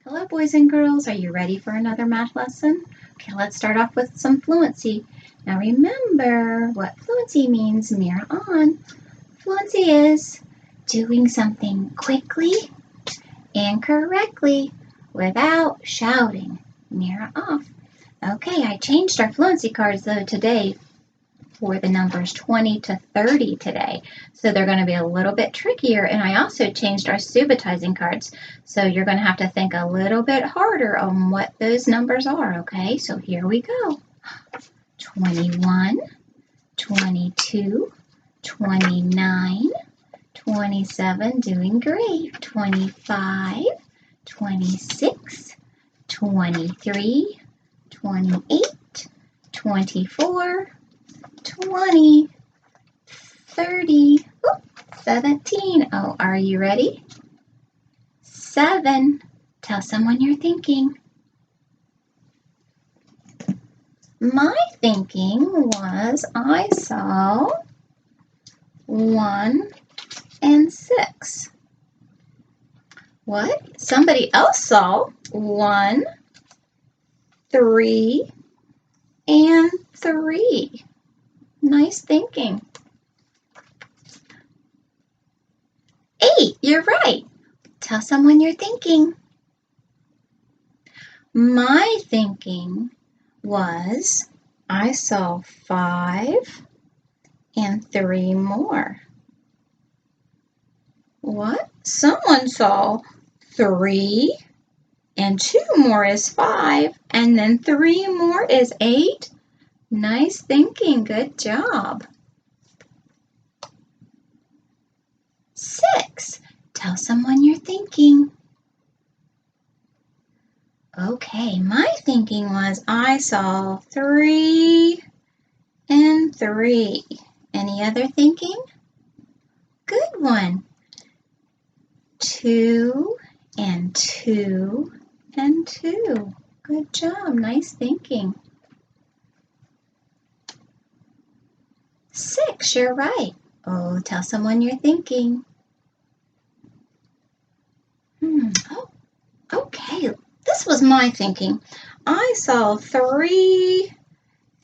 Hello, boys and girls. Are you ready for another math lesson? Okay, let's start off with some fluency. Now remember what fluency means. Mirror on. Fluency is doing something quickly and correctly without shouting. Mirror off. Okay, I changed our fluency cards though today for the numbers 20 to 30 today. So they're going to be a little bit trickier. And I also changed our subitizing cards. So you're going to have to think a little bit harder on what those numbers are, okay? So here we go. 21, 22, 29, 27, doing great. 25, 26, 23, 28, 24, 20, 30, 17. Oh, are you ready? 7. Tell someone you're thinking. My thinking was I saw 1 and 6. What? Somebody else saw 1, 3, and 3. Nice thinking. 8, you're right. Tell someone you're thinking. My thinking was I saw 5 and 3 more. What? Someone saw 3 and 2 more is 5 and then 3 more is 8. Nice thinking. Good job. 6. Tell someone you're thinking. Okay, my thinking was I saw 3 and 3. Any other thinking? Good one. 2 and 2 and 2. Good job. Nice thinking. 6, you're right. Oh, tell someone you're thinking. Oh, okay. This was my thinking. I saw 3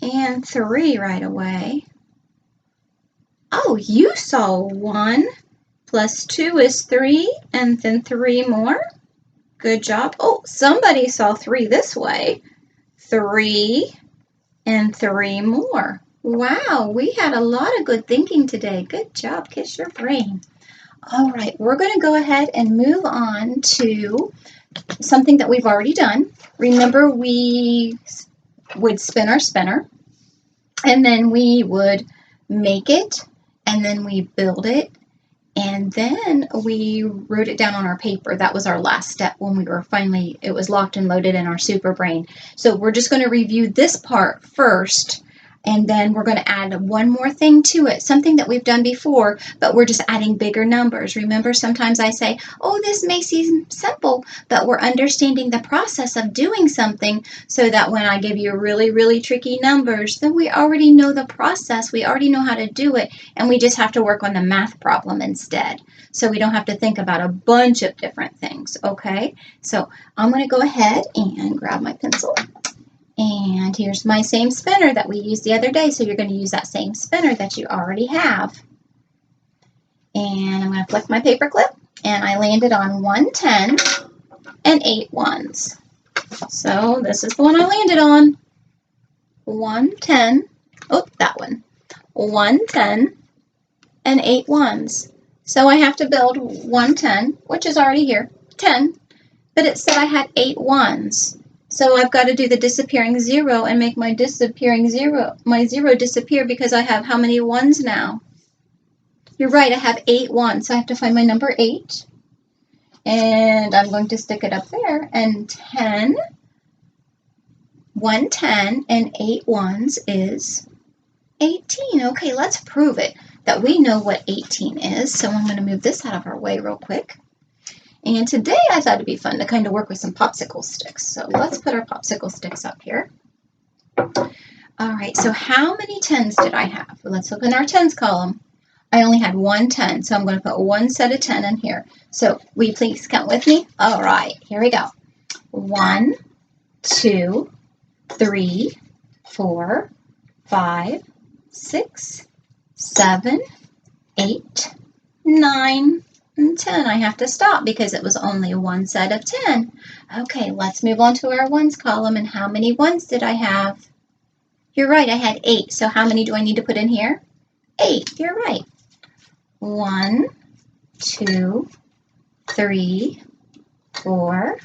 and 3 right away. Oh, you saw 1 plus 2 is 3 and then 3 more. Good job. Oh, somebody saw 3 this way. 3 and 3 more. Wow, we had a lot of good thinking today. Good job. Kiss your brain. All right, we're going to go ahead and move on to something that we've already done. Remember, we would spin our spinner, and then we would make it, and then we build it, and then we wrote it down on our paper. That was our last step when we were finally, it was locked and loaded in our super brain. So we're just going to review this part first, and then we're going to add one more thing to it, something that we've done before, but we're just adding bigger numbers. Remember, sometimes I say, oh, this may seem simple, but we're understanding the process of doing something so that when I give you really, really tricky numbers, then we already know the process, we already know how to do it, and we just have to work on the math problem instead. So we don't have to think about a bunch of different things, okay? So I'm going to go ahead and grab my pencil. And here's my same spinner that we used the other day. So you're going to use that same spinner that you already have. And I'm going to flick my paper clip. And I landed on 1 10 and 8 ones. So this is the one I landed on. 1 10. Oh, that one. 1 10 and 8 ones. So I have to build 1 10, which is already here. 10. But it said I had 8 ones. So I've got to do the disappearing 0 and make my disappearing 0, my 0 disappear because I have how many ones now? You're right, I have 8 ones. So I have to find my number 8. And I'm going to stick it up there. And 10, 1 10 and 8 ones is 18. Okay, let's prove it that we know what 18 is. So I'm going to move this out of our way real quick. And today I thought it'd be fun to kind of work with some popsicle sticks. So let's put our popsicle sticks up here. All right, so how many 10s did I have? Let's look in our 10s column. I only had 1 10, so I'm going to put one set of 10 in here. So will you please count with me? All right, here we go. 1, 2, 3, 4, 5, 6, 7, 8, 9, and 10. I have to stop because it was only one set of 10. Okay, let's move on to our ones column. And how many ones did I have? You're right, I had 8. So how many do I need to put in here? 8, you're right. 1, 2, 3, 4,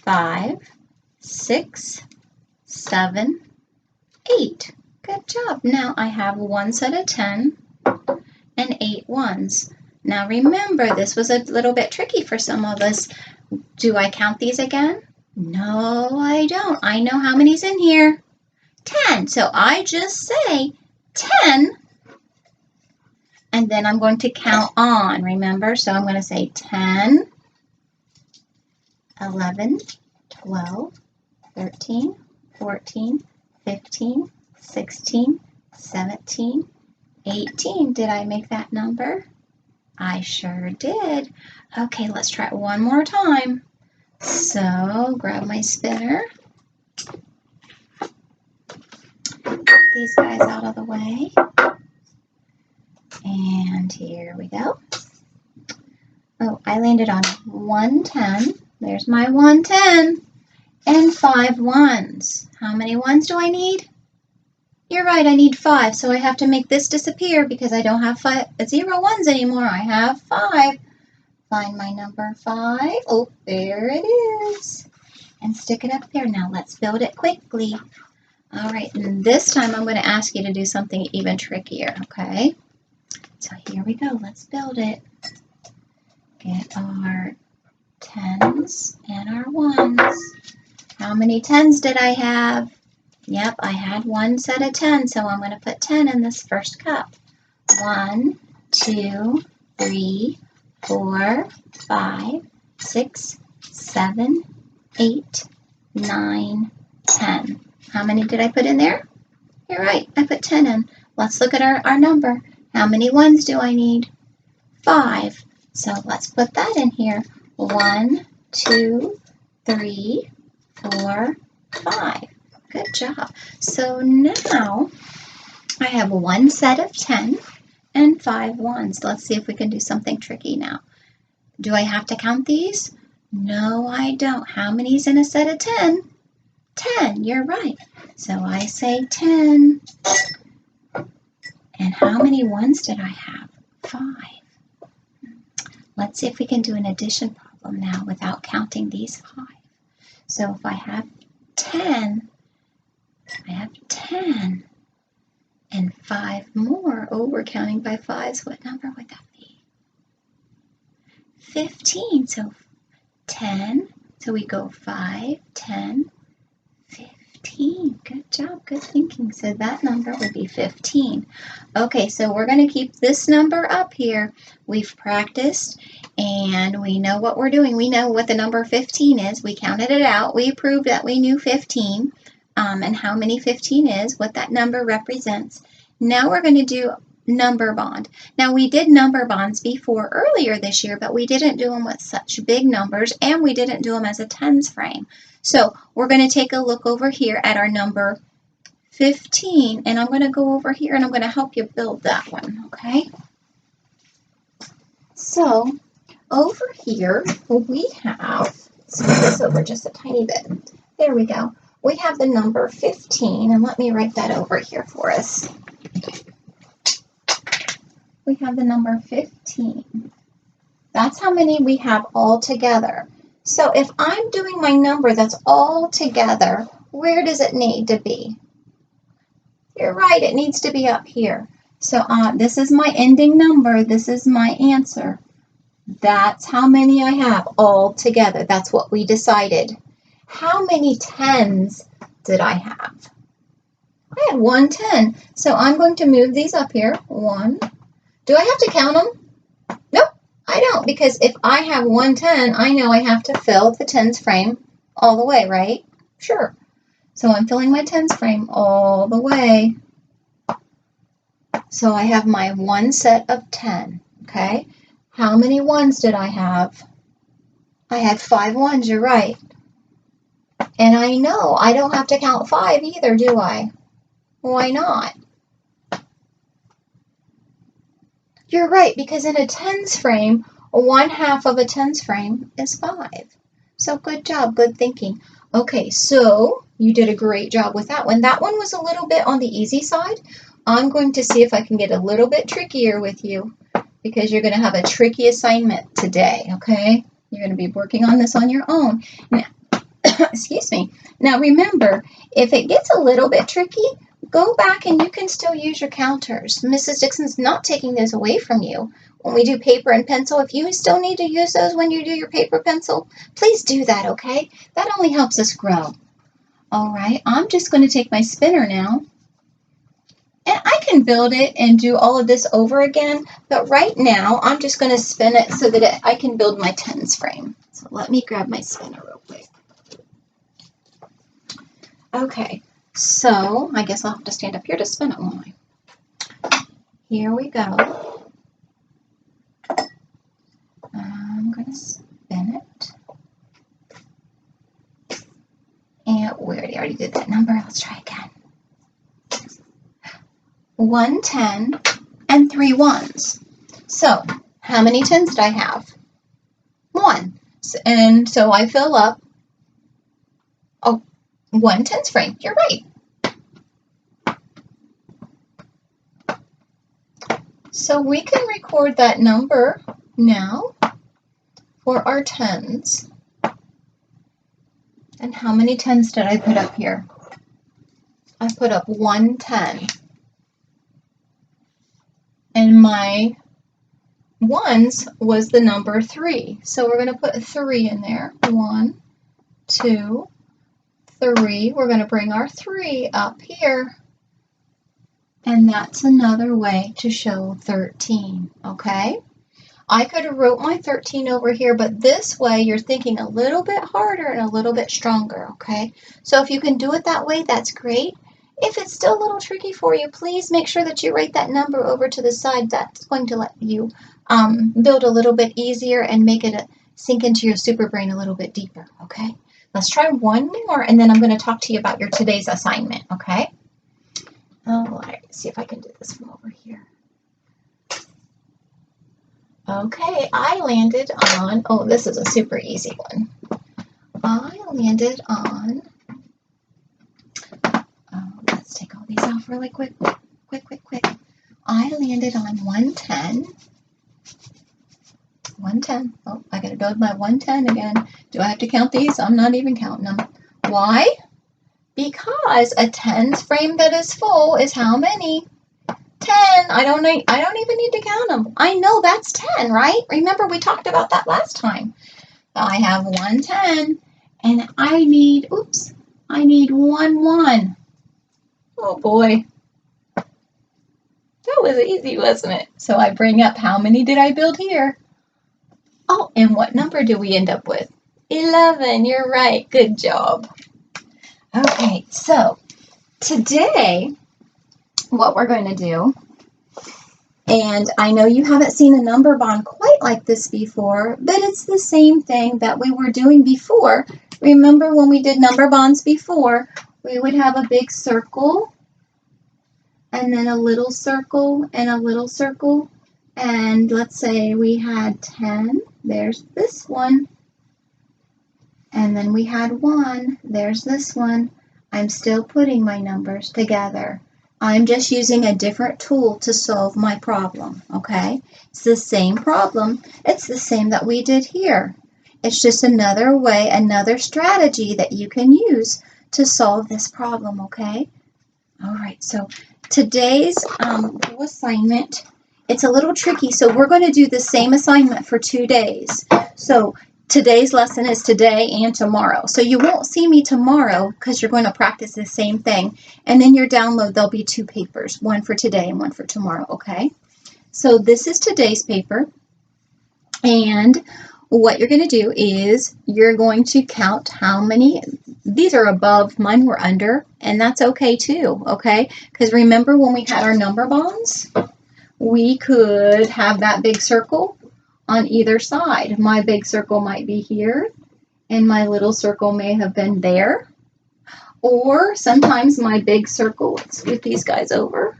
5, 6, 7, 8. Good job. Now I have one set of 10 and 8 ones. Now remember, this was a little bit tricky for some of us. Do I count these again? No, I don't. I know how many's in here. 10. So I just say 10, and then I'm going to count on, remember? So I'm going to say 10, 11, 12, 13, 14, 15, 16, 17, 18. Did I make that number? I sure did. Okay, let's try it one more time. So grab my spinner. Get these guys out of the way. And here we go. Oh, I landed on 110. There's my 110. And 5 ones. How many ones do I need? You're right, I need 5, so I have to make this disappear because I don't have 0 ones anymore. I have 5. Find my number 5. Oh, there it is. And stick it up there. Now let's build it quickly. All right, and this time I'm going to ask you to do something even trickier, okay? So here we go. Let's build it. Get our 10s and our 1s. How many 10s did I have? Yep, I had one set of 10, so I'm going to put 10 in this first cup. 1, 2, 3, 4, 5, 6, 7, 8, 9, 10. How many did I put in there? You're right, I put 10 in. Let's look at our number. How many ones do I need? 5. So let's put that in here. 1, 2, 3, 4, 5. Good job. So now I have one set of 10 and 5 ones. Let's see if we can do something tricky now. Do I have to count these? No, I don't. How many's in a set of 10? 10, you're right. So I say 10. And how many ones did I have? 5. Let's see if we can do an addition problem now without counting these 5. So if I have 10, I have 10 and 5 more. Oh, we're counting by 5s. What number would that be? 15. So 10. So we go 5, 10, 15. Good job. Good thinking. So that number would be 15. Okay, so we're going to keep this number up here. We've practiced and we know what we're doing. We know what the number 15 is. We counted it out. We proved that we knew 15. And how many 15 is, what that number represents. Now we're going to do number bond. Now we did number bonds before earlier this year, but we didn't do them with such big numbers and we didn't do them as a tens frame. So we're going to take a look over here at our number 15 and I'm going to go over here and I'm going to help you build that one, okay? So over here we have, let's move this over just a tiny bit. There we go. We have the number 15, and let me write that over here for us. We have the number 15. That's how many we have all together. So if I'm doing my number that's all together, where does it need to be? You're right, it needs to be up here. So this is my ending number. This is my answer. That's how many I have all together. That's what we decided. How many 10s did I have? I had 1 10. So I'm going to move these up here. 1. Do I have to count them? Nope, I don't, because if I have 1 10, I know I have to fill the 10s frame all the way, right? Sure. So I'm filling my 10s frame all the way. So I have my one set of 10, okay? How many ones did I have? I had 5 ones, you're right. And I know I don't have to count 5 either, do I? Why not? You're right, because in a tens frame, 1/2 of a tens frame is 5. So good job, good thinking. Okay, so you did a great job with that one. That one was a little bit on the easy side. I'm going to see if I can get a little bit trickier with you because you're going to have a tricky assignment today, okay? You're going to be working on this on your own. Now, excuse me. Now remember, if it gets a little bit tricky, go back and you can still use your counters. Mrs. Dixon's not taking those away from you. When we do paper and pencil, if you still need to use those when you do your paper pencil, please do that, okay? That only helps us grow. All right, I'm just going to take my spinner now. And I can build it and do all of this over again, but right now I'm just going to spin it so that I can build my tens frame. So let me grab my spinner real quick. Okay, so I guess I'll have to stand up here to spin it, won't I? Here we go. I'm going to spin it. And we already did that number. Let's try again. 1 10 and 3 ones. So how many tens did I have? 1. And so I fill up 1 tens frame. You're right. So we can record that number now for our tens. And how many tens did I put up here? I put up 1 10. And my ones was the number 3. So we're going to put 3 in there. 1, 2, 3. We're going to bring our 3 up here. And that's another way to show 13, okay? I could have wrote my 13 over here, but this way you're thinking a little bit harder and a little bit stronger, okay? So if you can do it that way, that's great. If it's still a little tricky for you, please make sure that you write that number over to the side. That's going to let you build a little bit easier and make it sink into your super brain a little bit deeper, okay? Let's try one more, and then I'm going to talk to you about your today's assignment, okay? All right, see if I can do this from over here. Okay, I landed on, oh, this is a super easy one. I landed on, let's take all these off really quick. I landed on 110. 110. Oh, I got to build my 110 again. Do I have to count these? I'm not even counting them. Why? Because a tens frame that is full is how many? 10. I don't even need to count them. I know that's 10, right? Remember we talked about that last time. I have 110 and I need 1 1. Oh boy. That was easy, wasn't it? So I bring up, how many did I build here? Oh, and what number do we end up with? 11. You're right. Good job. Okay, so today what we're going to do, and I know you haven't seen a number bond quite like this before, but it's the same thing that we were doing before. Remember when we did number bonds before, we would have a big circle and then a little circle and a little circle. And let's say we had 10, there's this one. And then we had 1, there's this one. I'm still putting my numbers together. I'm just using a different tool to solve my problem, okay? It's the same problem. It's the same that we did here. It's just another way, another strategy that you can use to solve this problem, okay? All right, so today's little assignment, it's a little tricky, so we're going to do the same assignment for 2 days. So today's lesson is today and tomorrow. So you won't see me tomorrow because you're going to practice the same thing. And in your download, there'll be 2 papers, one for today and one for tomorrow, okay? So this is today's paper. And what you're going to do is you're going to count how many, these are above, mine were under, and that's okay too, okay? Because remember when we had our number bonds, we could have that big circle on either side. My big circle might be here, and my little circle may have been there. Or sometimes my big circle, let's scoot these guys over.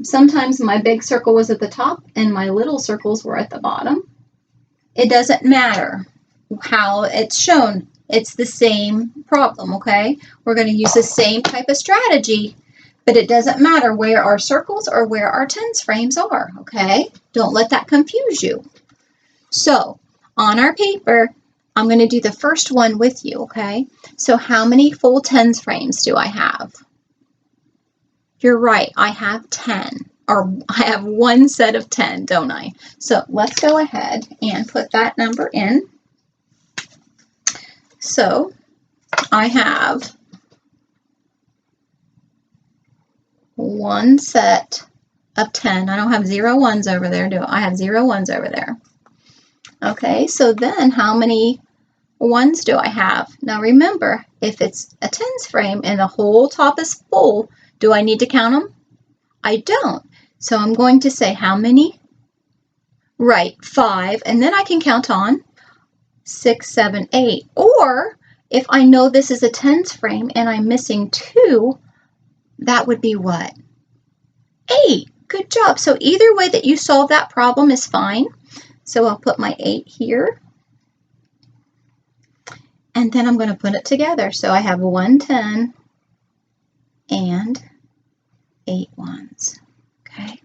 Sometimes my big circle was at the top and my little circles were at the bottom. It doesn't matter how it's shown. It's the same problem, okay? We're going to use the same type of strategy, but it doesn't matter where our circles or where our tens frames are, okay? Don't let that confuse you. So on our paper, I'm going to do the first one with you, okay? So how many full tens frames do I have? You're right, I have 10, or I have one set of 10, don't I? So let's go ahead and put that number in. So I have one set of 10. I don't have 0 ones over there, do I? I have 0 ones over there. Okay, so then how many ones do I have? Now remember, if it's a tens frame and the whole top is full, do I need to count them? I don't. So I'm going to say how many? Right, 5, and then I can count on 6, 7, 8. Or if I know this is a tens frame and I'm missing 2, that would be what? 8. Good job. So either way that you solve that problem is fine. So I'll put my 8 here. And then I'm going to put it together. So I have 1 10 and 8 ones. Okay.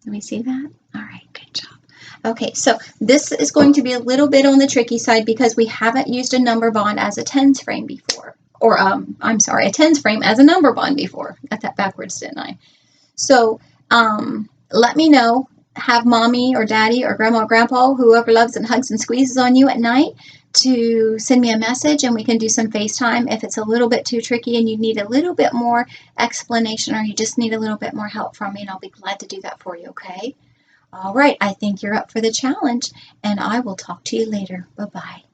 Let me see that. All right, good job. Okay, so this is going to be a little bit on the tricky side because we haven't used a number bond as a tens frame before. Or, I'm sorry, a tens frame as a number bond before. Got that backwards, didn't I? So let me know. Have mommy or daddy or grandma or grandpa, whoever loves and hugs and squeezes on you at night, to send me a message and we can do some FaceTime if it's a little bit too tricky and you need a little bit more explanation or you just need a little bit more help from me, and I'll be glad to do that for you, okay? All right, I think you're up for the challenge and I will talk to you later. Bye-bye.